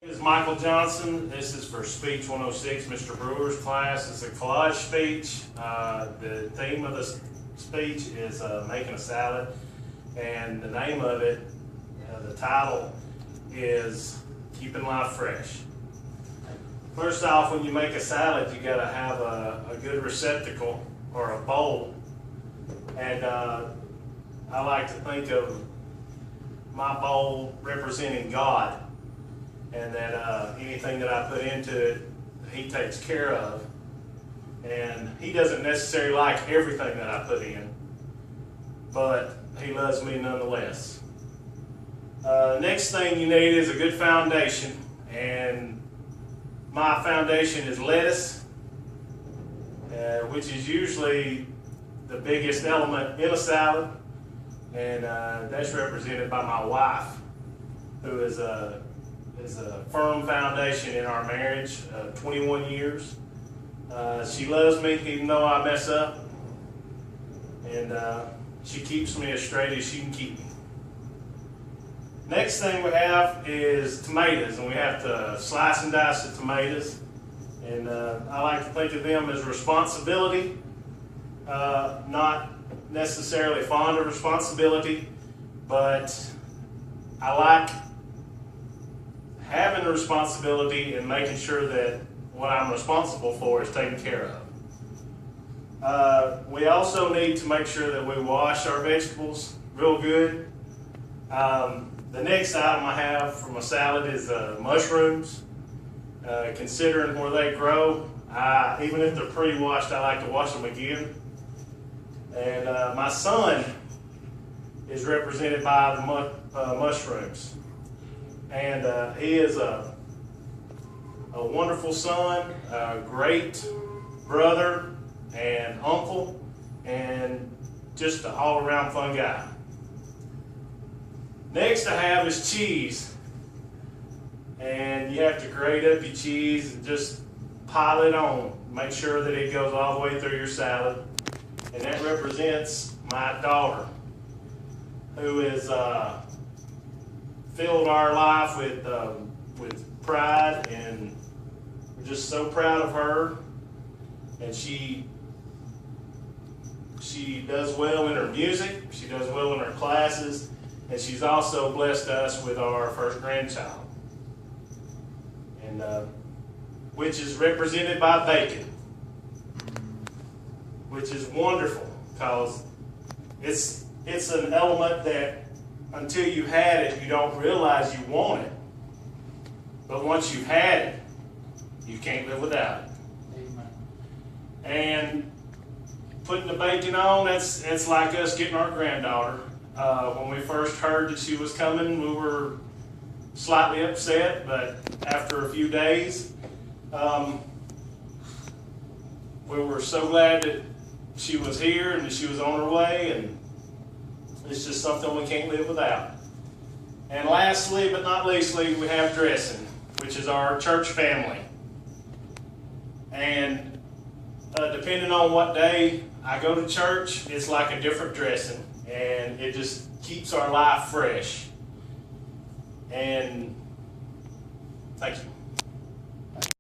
This is Michael Johnson. This is for Speech 106, Mr. Brewer's class. It's a collage speech. The theme of the speech is making a salad, and the name of it, the title, is Keeping Life Fresh. First off, when you make a salad, you got to have a good receptacle or a bowl, and I like to think of my bowl representing God. And that anything that I put into it, He takes care of. And He doesn't necessarily like everything that I put in, but He loves me nonetheless. Next thing you need is a good foundation. And my foundation is lettuce, which is usually the biggest element in a salad. And that's represented by my wife, who is a firm foundation in our marriage, 21 years. She loves me even though I mess up, and she keeps me as straight as she can keep me. Next thing we have is tomatoes, and we have to slice and dice the tomatoes. And I like to think of them as responsibility, not necessarily fond of responsibility, but I like having a responsibility and making sure that what I'm responsible for is taken care of. We also need to make sure that we wash our vegetables real good. The next item I have for my salad is mushrooms. Considering where they grow, even if they're pre-washed, I like to wash them again. And my son is represented by the mushrooms. And he is a wonderful son, a great brother and uncle, and just an all-around fun guy. Next I have is cheese. And you have to grate up your cheese and just pile it on. Make sure that it goes all the way through your salad. And that represents my daughter, who is filled our life with pride, and we're just so proud of her. And she does well in her music, she does well in her classes, and she's also blessed us with our first grandchild, and which is represented by bacon, which is wonderful because it's an element that until you've had it, you don't realize you want it. But once you've had it, you can't live without it. Amen. And putting the bacon on, it's like us getting our granddaughter. When we first heard that she was coming, we were slightly upset, but after a few days, we were so glad that she was here and that she was on her way, and it's just something we can't live without. And lastly, but not leastly, we have dressing, which is our church family. And depending on what day I go to church, it's like a different dressing, and it just keeps our life fresh. And thank you.